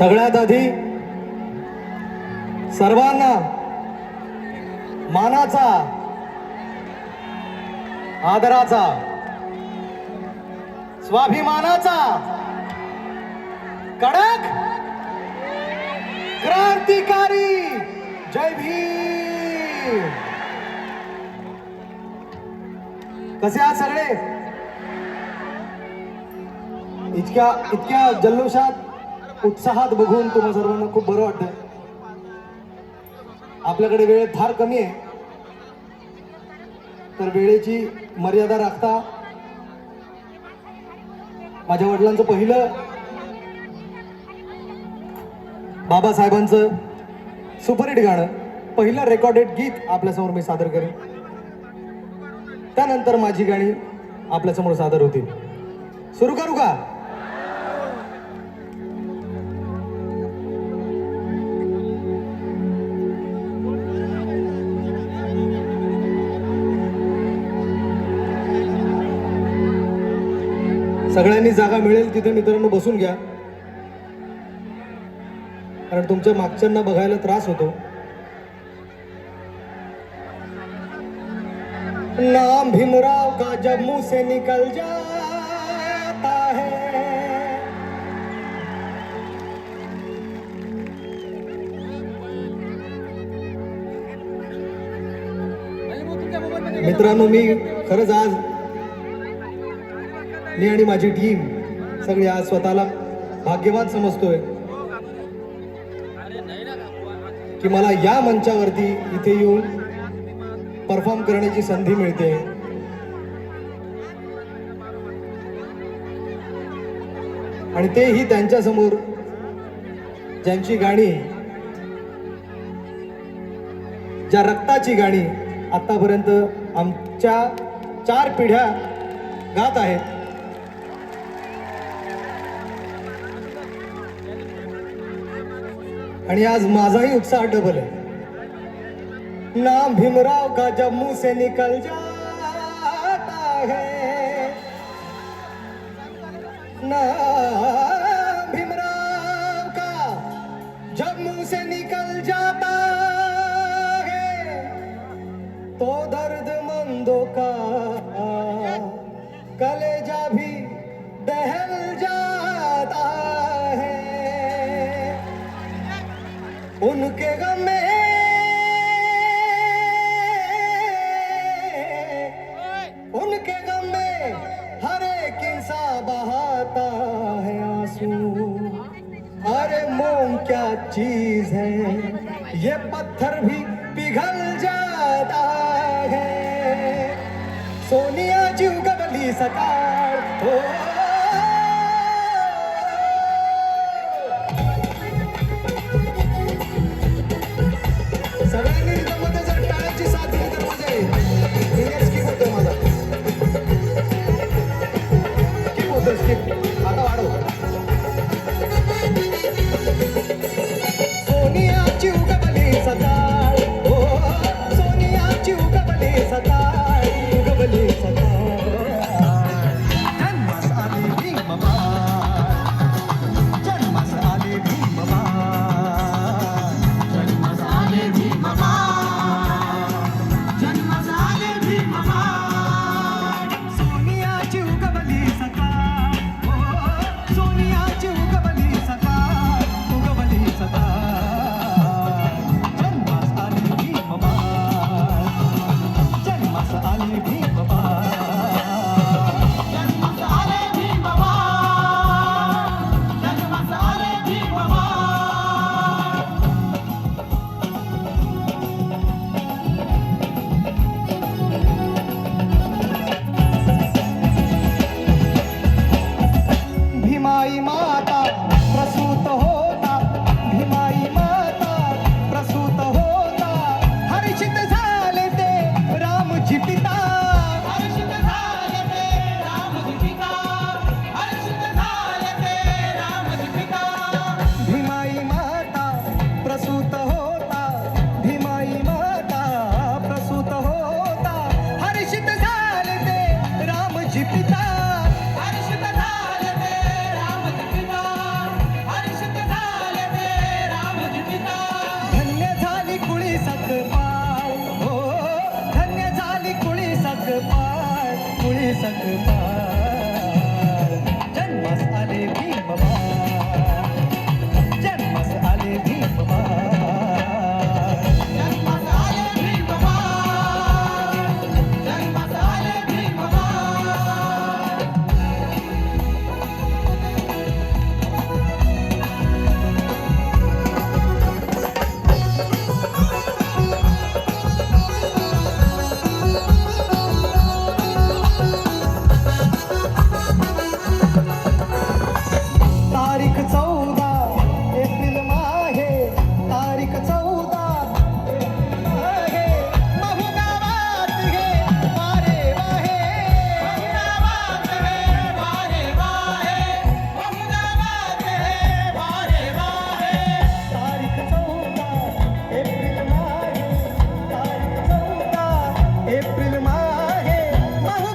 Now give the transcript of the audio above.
सगळ्यात आधी सर्वांना मानाचा, आदराचा, स्वाभिमानाचा, कडक, क्रांतिकारी जय भीम. कसे आहात सगळे? इतक्या जल्लोषात, उत्साहात बघून तुम्हा सर्वांना खूप बरं वाटतं. आपल्याकडे वेळ फार कमी आहे, तर वेळेची मर्यादा राखता माझ्या वडिलांचं पहिलं बाबासाहेबांचं सुपरहिट गाणं, पहिलं रेकॉर्डेड गीत आपल्यासमोर मी सादर करेन. त्यानंतर माझी गाणी आपल्यासमोर सादर होतील. सुरू करू का? सगळ्यांनी जागा मिळेल तिथे मित्रांनो बसून घ्या, कारण तुमच्या मागच्यांना बघायला त्रास होतो. नाम भीमराव का जब मुंह से निकल जाता है, मित्रांनो मी खरंच आज मी आणि माझी टीम सगळी आज स्वतःला भाग्यवान समजतोय की मला या मंचावरती इथे येऊन परफॉर्म करण्याची संधी मिळते. आणि तेही त्यांच्या समोर ज्यांची गाणी, ज्या रक्ताची गाणी आतापर्यंत आमच्या 4 पिढ्या गात आहेत. आणि आज माझाही उत्साह डबल आहे. नाम भीमराव का जब मुंह से निकल जाता है, नाम भीमराव का जब मुंह से निकल जाता है, तो दर्द मंदों का कलेजा भी दहल जाता है. उनके गम में हर एक इंसान बहाता है आंसू. अरे मोम क्या चीज है, ये पत्थर भी पिघल जाता है. सोनिया जीव गबली सकाळ हो. सगळ्यांनी रिदममध्ये जर टाळ्याची साथ दिली तर मजा येईल. स्किप होतोय माझा, स्किप होतोय, स्किप आता वाढव. सोनियाची उगवली सकाळ हो, सोनियाची उगवली सकाळ, उगवली सकाळ. जन्मास आली भीमबाई, जन्मास आली भीमबाई, जन्मास आली भीमबाई.